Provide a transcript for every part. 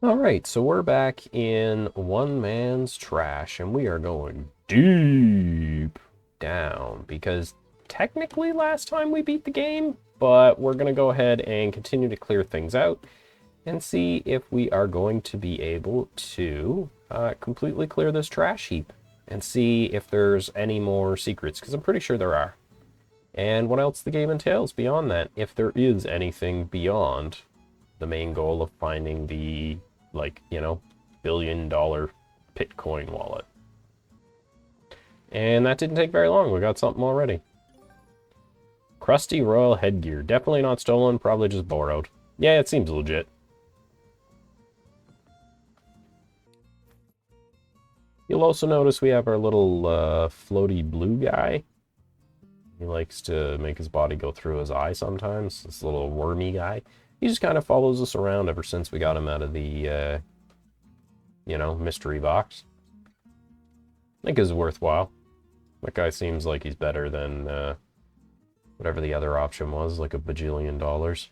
All right, so we're back in one man's trash, and we are going deep down because technically last time we beat the game, but we're going to go ahead and continue to clear things out and see if we are going to be able to completely clear this trash heap and see if there's any more secrets, because I'm pretty sure there are. And what else the game entails beyond that, if there is anything beyond the main goal of finding the, like, $1 billion Bitcoin wallet. And that didn't take very long. We got something already. Crusty royal headgear. Definitely not stolen, probably just borrowed. Yeah, it seems legit. You'll also notice we have our little floaty blue guy. He likes to make his body go through his eye sometimes. This little wormy guy. He just kind of follows us around ever since we got him out of the, mystery box. I think it's worthwhile. That guy seems like he's better than whatever the other option was, like $1 bajillion.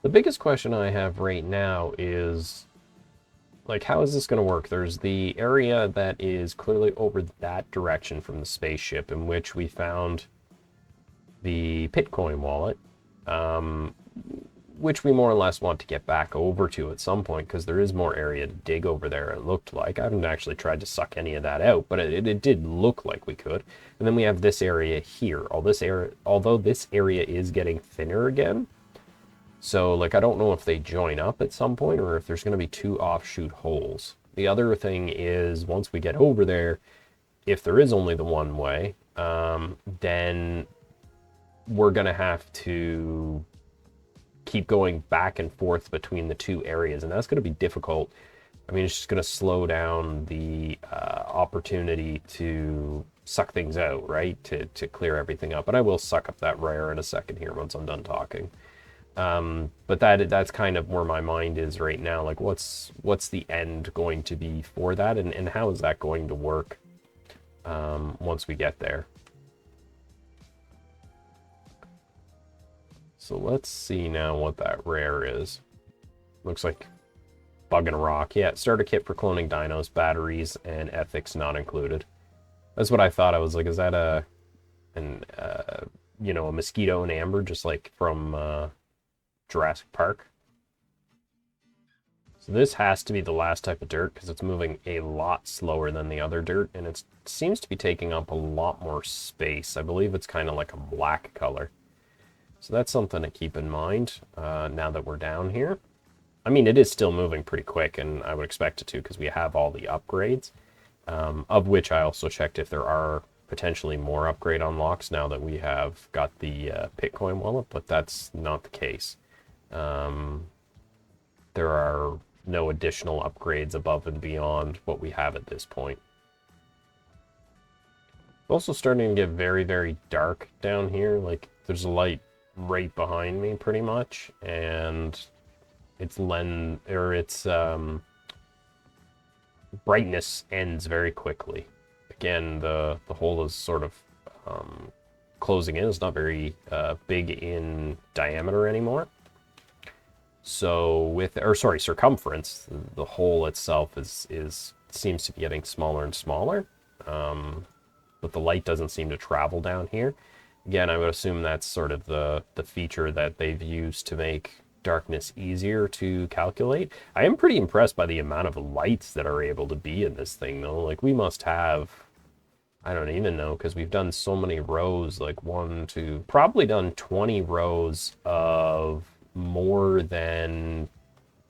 The biggest question I have right now is, like, how is this going to work? There's the area that is clearly over that direction from the spaceship in which we found the Bitcoin wallet, which we more or less want to get back over to at some point because there is more area to dig over there, it looked like. I haven't actually tried to suck any of that out, but it did look like we could. And then we have this area here. Although this area is getting thinner again, so, like, I don't know if they join up at some point or if there's going to be two offshoot holes. The other thing is, once we get over there, if there is only the one way, then we're going to have to keep going back and forth between the two areas, and that's going to be difficult. I mean, it's just going to slow down the opportunity to suck things out, right? To clear everything up. But I will suck up that rare in a second here once I'm done talking. But that's kind of where my mind is right now. Like, what's the end going to be for that, and how is that going to work once we get there? So let's see now what that rare is. Looks like bug and rock. Yeah, starter kit for cloning dinos, batteries, and ethics not included. That's what I thought. I was like, is that a mosquito and amber, just like from Jurassic Park? So this has to be the last type of dirt because it's moving a lot slower than the other dirt, and it seems to be taking up a lot more space. I believe it's kind of like a black color. So that's something to keep in mind now that we're down here. I mean, it is still moving pretty quick, and I would expect it to because we have all the upgrades, of which I also checked if there are potentially more upgrade unlocks now that we have got the Bitcoin wallet, but that's not the case. There are no additional upgrades above and beyond what we have at this point. It's also starting to get very, very dark down here. Like, there's a light right behind me pretty much, and its brightness ends very quickly. Again, the hole is sort of closing in. It's not very big in diameter anymore. So circumference, the hole itself seems to be getting smaller and smaller. But the light doesn't seem to travel down here. Again, I would assume that's sort of the feature that they've used to make darkness easier to calculate. I am pretty impressed by the amount of lights that are able to be in this thing, though. Like, we must have, I don't even know, because we've done so many rows, like probably done 20 rows of more than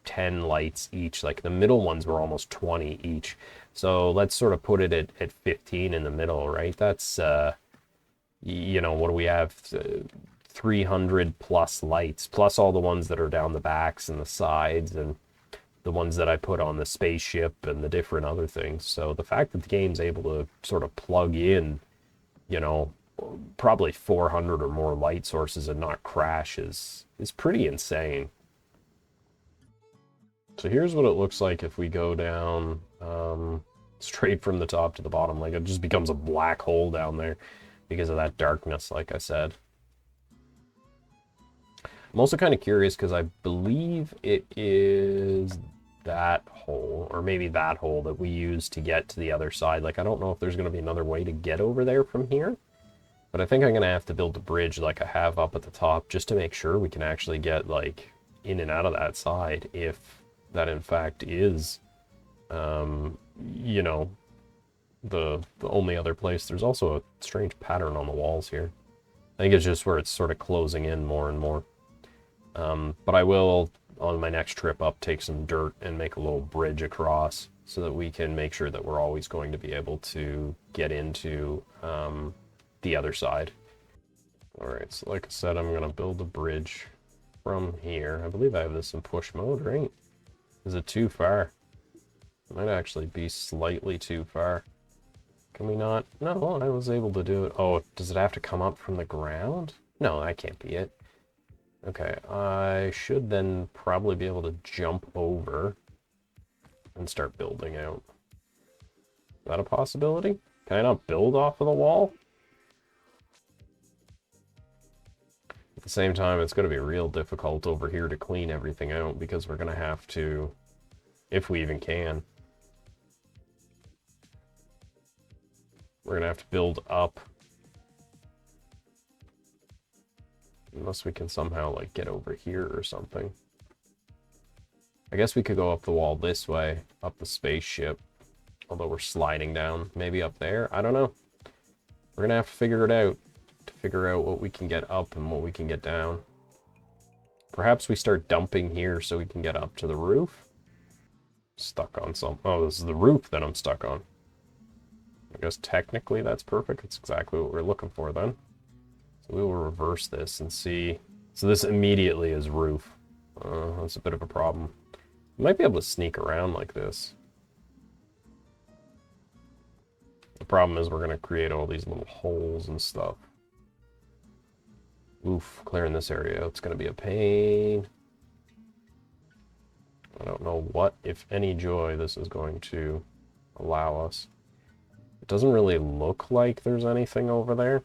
10 lights each. Like, the middle ones were almost 20 each. So let's sort of put it at 15 in the middle, right? That's, what do we have? 300 plus lights, plus all the ones that are down the backs and the sides, and the ones that I put on the spaceship and the different other things. So the fact that the game's able to sort of plug in, probably 400 or more light sources and not crash is pretty insane. So here's what it looks like if we go down straight from the top to the bottom. Like, it just becomes a black hole down there because of that darkness, like I said. I'm also kind of curious because I believe it is that hole, or maybe that hole that we use to get to the other side. Like, I don't know if there's going to be another way to get over there from here, but I think I'm going to have to build a bridge like I have up at the top just to make sure we can actually get, like, in and out of that side if that in fact is, you know, the only other place. There's also a strange pattern on the walls here. I think it's just where it's sort of closing in more and more. But I will, on my next trip up, take some dirt and make a little bridge across so that we can make sure that we're always going to be able to get into the other side. Alright, so like I said, I'm going to build a bridge from here. I believe I have this in push mode, right? Is it too far? It might actually be slightly too far. Can we not? No, I was able to do it. Oh, does it have to come up from the ground? No, that can't be it. Okay, I should then probably be able to jump over and start building out. Is that a possibility? Can I not build off of the wall? At the same time, it's going to be real difficult over here to clean everything out because we're going to have to, if we even can, we're going to have to build up. Unless we can somehow, like, get over here or something. I guess we could go up the wall this way, up the spaceship. Although we're sliding down. Maybe up there? I don't know. We're going to have to figure it out. To figure out what we can get up and what we can get down. Perhaps we start dumping here so we can get up to the roof. Stuck on some... Oh, this is the roof that I'm stuck on. I guess technically that's perfect. It's exactly what we're looking for then. So we will reverse this and see. So this immediately is roof. That's a bit of a problem. We might be able to sneak around like this. The problem is we're going to create all these little holes and stuff. Oof, clearing this area, it's going to be a pain. I don't know what, if any joy, this is going to allow us. It doesn't really look like there's anything over there.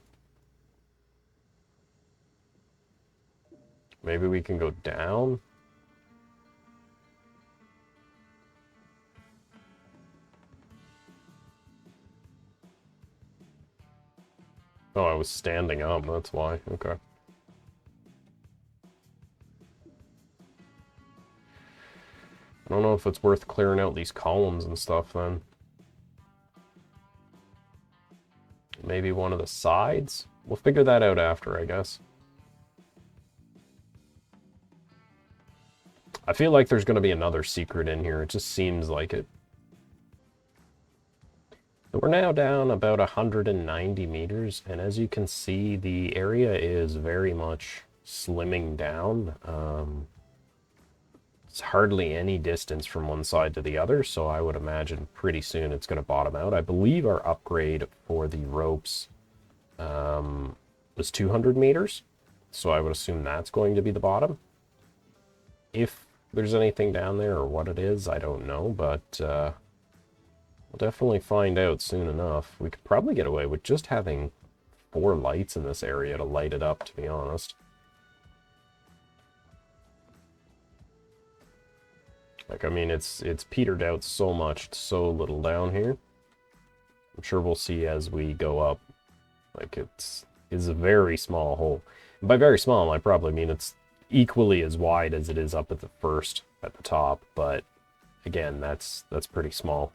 Maybe we can go down? Oh, I was standing up, that's why. Okay. I don't know if it's worth clearing out these columns and stuff then. Maybe one of the sides? We'll figure that out after, I guess. I feel like there's going to be another secret in here. It just seems like it. We're now down about 190 meters, and as you can see, the area is very much slimming down. It's hardly any distance from one side to the other, so I would imagine pretty soon it's going to bottom out. I believe our upgrade for the ropes was 200 meters, so I would assume that's going to be the bottom. If there's anything down there or what it is, I don't know, but we'll definitely find out soon enough. We could probably get away with just having 4 lights in this area to light it up, to be honest. Like, I mean, it's petered out so much, it's so little down here. I'm sure we'll see as we go up. Like, it's a very small hole. And by very small, I probably mean it's equally as wide as it is up at the top, but again, that's pretty small.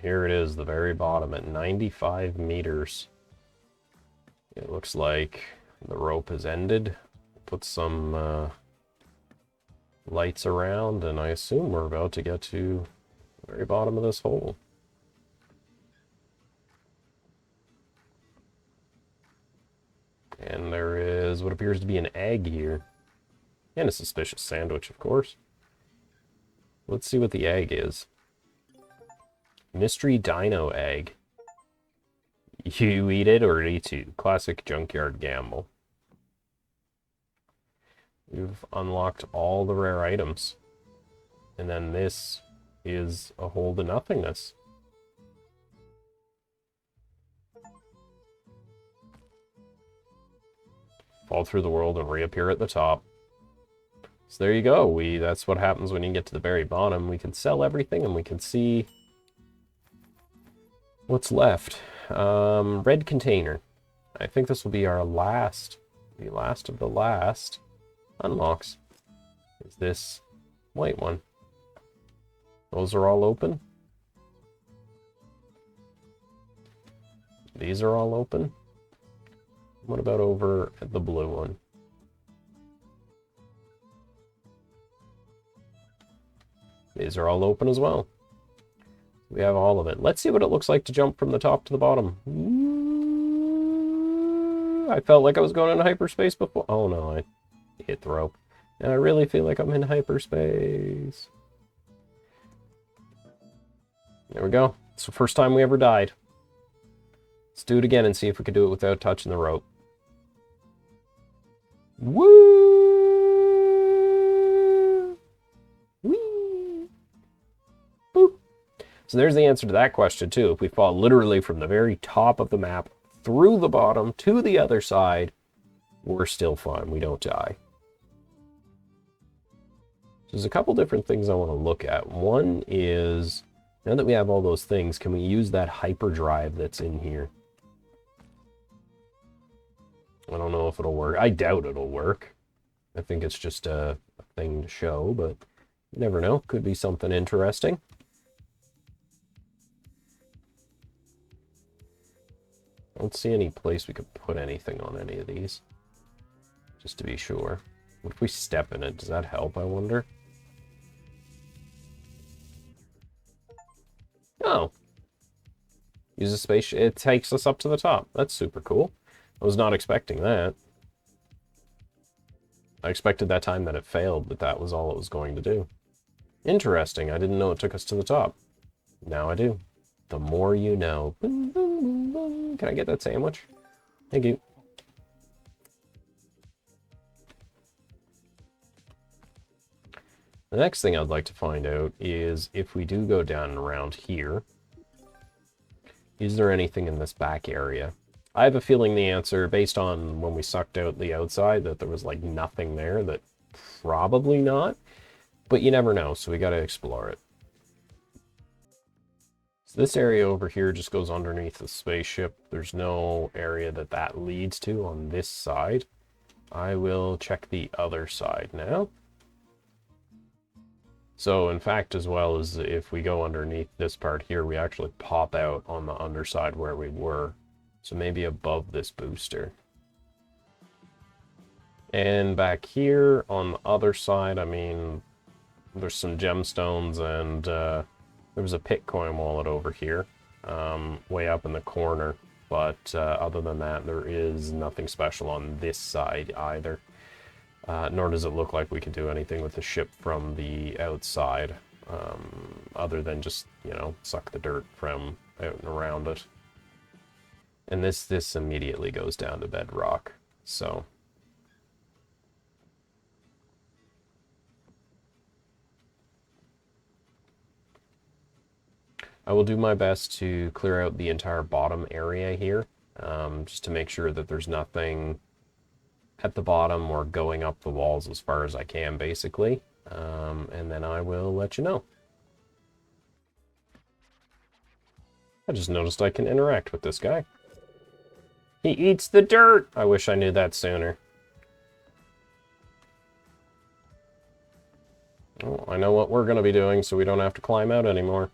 Here it is, the very bottom at 95 meters. It looks like the rope has ended. Put some lights around, and I assume we're about to get to the very bottom of this hole. And there is what appears to be an egg here. And a suspicious sandwich, of course. Let's see what the egg is. Mystery dino egg. You eat it or it eats you. Classic junkyard gamble. We've unlocked all the rare items. And then this is a hole to nothingness. fall through the world, and reappear at the top. So there you go. That's what happens when you get to the very bottom. We can sell everything, and we can see what's left. Red container. I think this will be our last, the last of the last unlocks. Is this white one? Those are all open. These are all open. What about over at the blue one? These are all open as well. We have all of it. Let's see what it looks like to jump from the top to the bottom. I felt like I was going into hyperspace before. Oh no, I hit the rope. And I really feel like I'm in hyperspace. There we go. It's the first time we ever died. Let's do it again and see if we can do it without touching the rope. Woo! Whee! Boop. So there's the answer to that question too. If we fall literally from the very top of the map through the bottom to the other side, we're still fine. We don't die. So there's a couple different things I want to look at. One is, now that we have all those things, can we use that hyperdrive that's in here? I don't know if it'll work. I doubt it'll work. I think it's just a thing to show, but you never know. Could be something interesting. I don't see any place we could put anything on any of these. Just to be sure. What if we step in it? Does that help, I wonder? Oh. Use a space. It takes us up to the top. That's super cool. I was not expecting that. I expected that time that it failed, but that was all it was going to do. Interesting. I didn't know it took us to the top. Now I do. The more you know. Boom, boom, boom, boom. Can I get that sandwich? Thank you. The next thing I'd like to find out is if we do go down and around here, is there anything in this back area? I have a feeling the answer, based on when we sucked out the outside, that there was like nothing there, that probably not, but you never know, so we got to explore it. So this area over here just goes underneath the spaceship. There's no area that leads to on this side. I will check the other side now. So in fact, as well as if we go underneath this part here, we actually pop out on the underside where we were. So maybe above this booster. And back here on the other side, I mean, there's some gemstones, and there was a Bitcoin wallet over here, way up in the corner. But other than that, there is nothing special on this side either. Nor does it look like we could do anything with the ship from the outside, other than just, you know, suck the dirt from out and around it. And this immediately goes down to bedrock, so. I will do my best to clear out the entire bottom area here, just to make sure that there's nothing at the bottom or going up the walls as far as I can, basically. And then I will let you know. I just noticed I can interact with this guy. He eats the dirt! I wish I knew that sooner. Oh, I know what we're going to be doing, so we don't have to climb out anymore.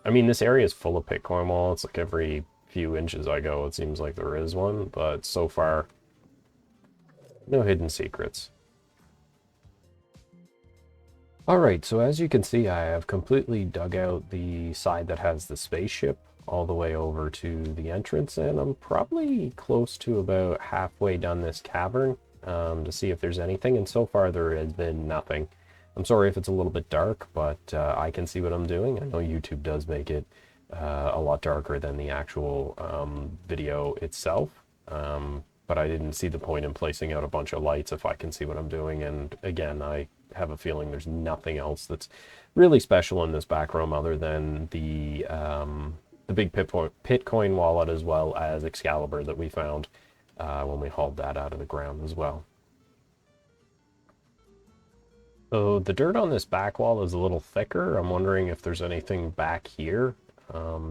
I mean, this area is full of Bitcoin wallets. Like every few inches I go, it seems like there is one, but so far, no hidden secrets. Alright, so as you can see, I have completely dug out the side that has the spaceship all the way over to the entrance, and I'm probably close to about halfway done this cavern to see if there's anything, and so far there has been nothing. I'm sorry if it's a little bit dark, but I can see what I'm doing. I know YouTube does make it a lot darker than the actual video itself, but I didn't see the point in placing out a bunch of lights if I can see what I'm doing, and again, I have a feeling there's nothing else that's really special in this back room other than the big Bitcoin wallet as well as Excalibur that we found when we hauled that out of the ground as well. So the dirt on this back wall is a little thicker. I'm wondering if there's anything back here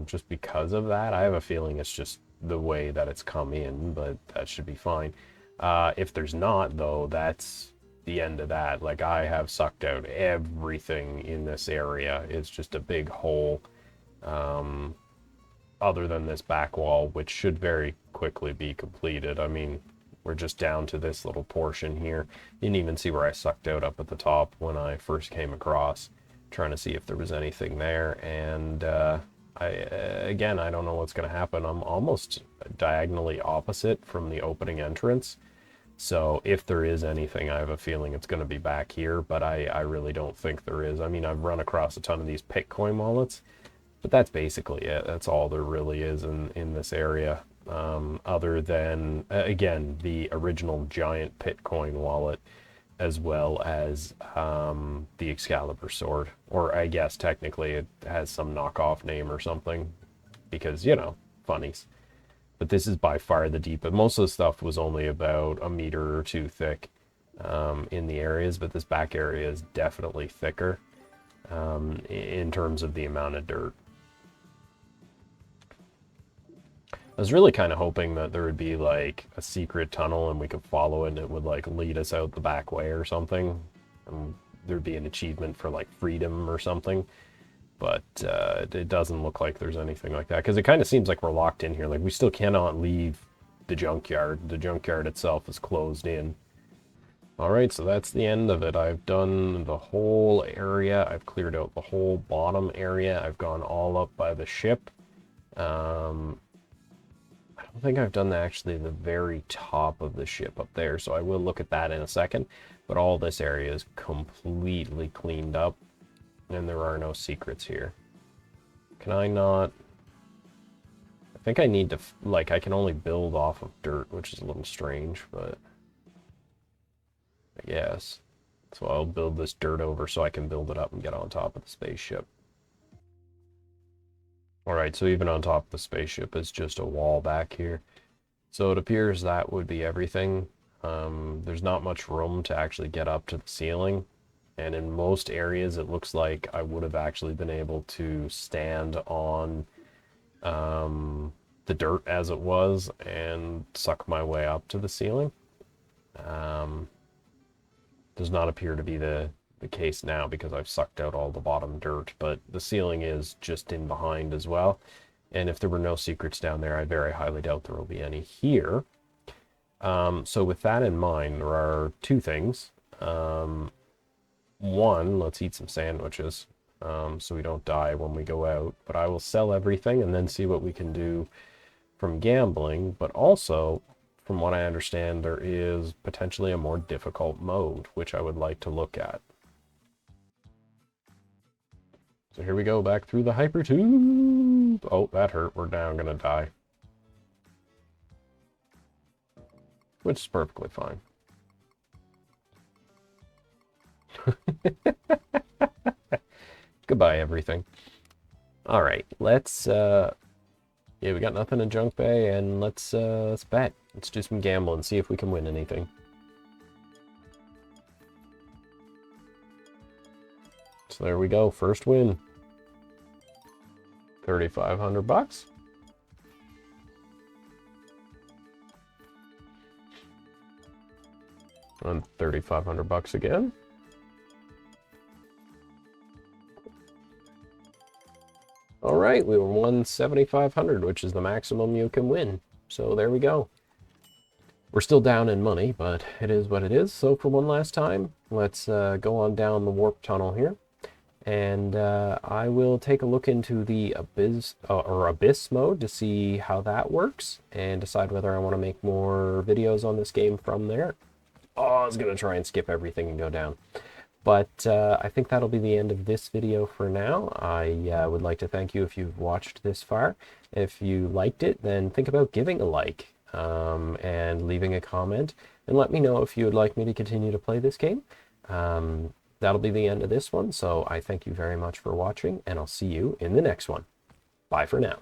just because of that. I have a feeling it's just the way that it's come in, but that should be fine. If there's not, though, that's the end of that. Like, I have sucked out everything in this area. It's just a big hole, other than this back wall, which should very quickly be completed. I mean, we're just down to this little portion here. You didn't even see where I sucked out up at the top when I first came across, trying to see if there was anything there. And again, I don't know what's going to happen. I'm almost diagonally opposite from the opening entrance. So if there is anything, I have a feeling it's going to be back here, but I really don't think there is. I mean, I've run across a ton of these Bitcoin wallets, but that's basically it. That's all there really is in this area. Other than, again, the original giant Bitcoin wallet, as well as the Excalibur sword. Or I guess technically it has some knockoff name or something, because, you know, funnies. But this is by far the deepest. Most of the stuff was only about a meter or two thick in the areas, but this back area is definitely thicker in terms of the amount of dirt. I was really kind of hoping that there would be like a secret tunnel and we could follow it and it would like lead us out the back way or something. And there'd be an achievement for like freedom or something. But it doesn't look like there's anything like that, because it kind of seems like we're locked in here. Like, we still cannot leave the junkyard. The junkyard itself is closed in. All right, so that's the end of it. I've done the whole area. I've cleared out the whole bottom area. I've gone all up by the ship. I don't think I've done actually the very top of the ship up there, so I will look at that in a second. But all this area is completely cleaned up, and there are no secrets here. Can I not? I think I need to, like, I can only build off of dirt, which is a little strange, but I guess. So I'll build this dirt over so I can build it up and get on top of the spaceship. Alright, so even on top of the spaceship is just a wall back here. So it appears that would be everything. There's not much room to actually get up to the ceiling. And in most areas, it looks like I would have actually been able to stand on the dirt as it was and suck my way up to the ceiling. Does not appear to be the case now because I've sucked out all the bottom dirt, but the ceiling is just in behind as well. And if there were no secrets down there, I very highly doubt there will be any here. So with that in mind, there are two things. One, let's eat some sandwiches so we don't die when we go out. But I will sell everything and then see what we can do from gambling. But also, from what I understand, there is potentially a more difficult mode, which I would like to look at. So here we go, back through the hyper tube. Oh, that hurt. We're now going to die. Which is perfectly fine. Goodbye, everything. All right, let's yeah, we got nothing in junk bay, and let's bet. Let's do some gambling, see if we can win anything. So there we go, first win. 3,500 bucks. And 3,500 bucks again. All right, we won 7,500, which is the maximum you can win. So there we go. We're still down in money, but it is what it is. So for one last time, let's go on down the warp tunnel here. And I will take a look into the abyss mode to see how that works and decide whether I want to make more videos on this game from there. Oh, I was going to try and skip everything and go down. But I think that'll be the end of this video for now. I would like to thank you if you've watched this far. If you liked it, then think about giving a like and leaving a comment. And let me know if you would like me to continue to play this game. That'll be the end of this one. So I thank you very much for watching, and I'll see you in the next one. Bye for now.